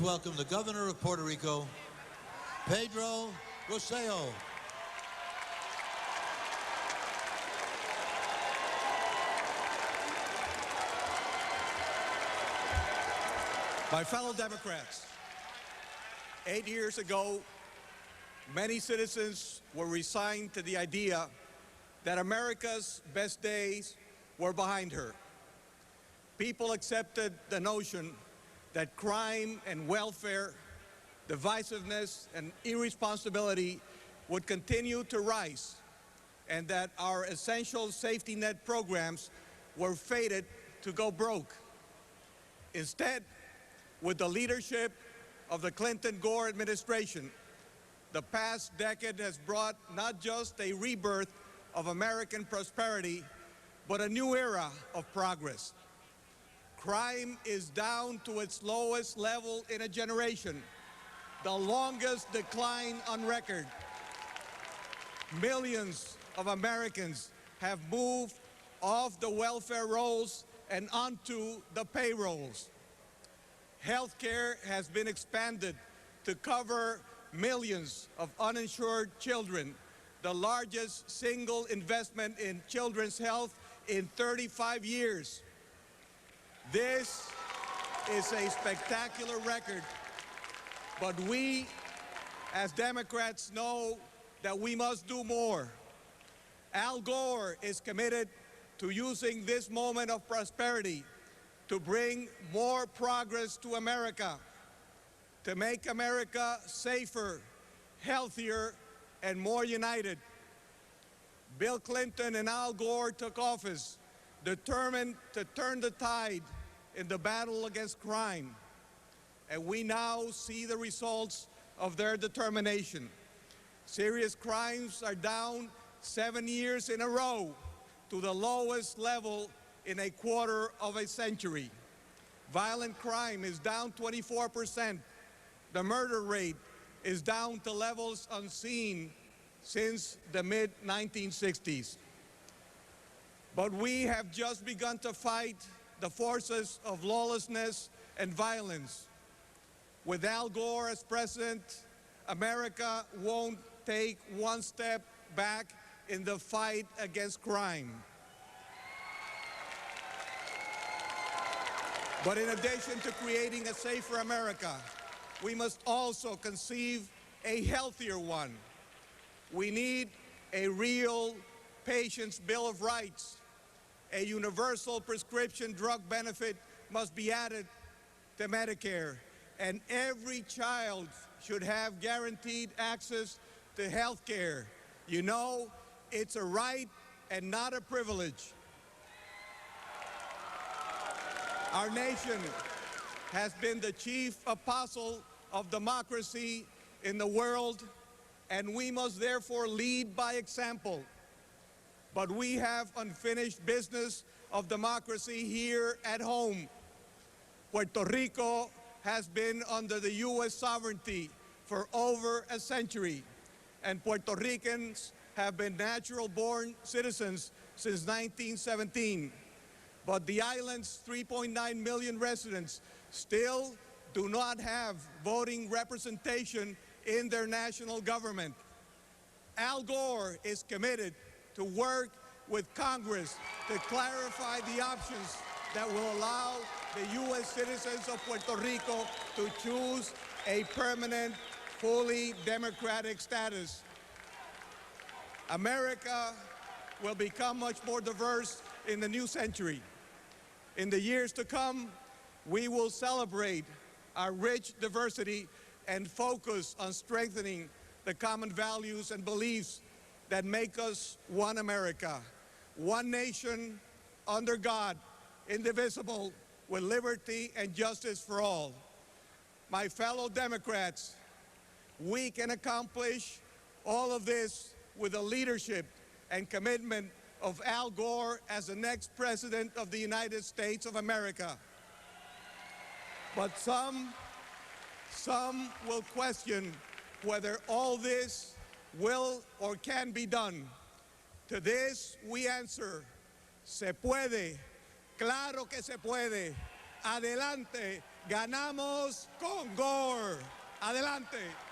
Welcome the Governor of Puerto Rico, Pedro Rossello. My fellow Democrats, 8 years ago, many citizens were resigned to the idea that America's best days were behind her. People accepted the notion that crime and welfare, divisiveness and irresponsibility would continue to rise, and that our essential safety net programs were fated to go broke. Instead, with the leadership of the Clinton-Gore administration, the past decade has brought not just a rebirth of American prosperity, but a new era of progress. Crime is down to its lowest level in a generation, the longest decline on record. Millions of Americans have moved off the welfare rolls and onto the payrolls. Healthcare has been expanded to cover millions of uninsured children, the largest single investment in children's health in 35 years. This is a spectacular record, but we, as Democrats, know that we must do more. Al Gore is committed to using this moment of prosperity to bring more progress to America, to make America safer, healthier, and more united. Bill Clinton and Al Gore took office determined to turn the tide in the battle against crime, and we now see the results of their determination. Serious crimes are down 7 years in a row to the lowest level in a quarter of a century. Violent crime is down 24%. The murder rate is down to levels unseen since the mid-1960s. But we have just begun to fight the forces of lawlessness and violence. With Al Gore as president, America won't take one step back in the fight against crime. But in addition to creating a safer America, we must also conceive a healthier one. We need a real patient's Bill of Rights. A universal prescription drug benefit must be added to Medicare, and every child should have guaranteed access to health care. You know, it's a right and not a privilege. Our nation has been the chief apostle of democracy in the world, and we must therefore lead by example. But we have unfinished business of democracy here at home. Puerto Rico has been under the U.S. sovereignty for over a century, and Puerto Ricans have been natural-born citizens since 1917. But the island's 3.9 million residents still do not have voting representation in their national government. Al Gore is committed to work with Congress to clarify the options that will allow the U.S. citizens of Puerto Rico to choose a permanent, fully democratic status. America will become much more diverse in the new century. In the years to come, we will celebrate our rich diversity and focus on strengthening the common values and beliefs that make us one America, one nation under God, indivisible, with liberty and justice for all. My fellow Democrats, we can accomplish all of this with the leadership and commitment of Al Gore as the next President of the United States of America. But some will question whether all this will or can be done. To this we answer, se puede, claro que se puede. Adelante, Ganamos con Gore. Adelante.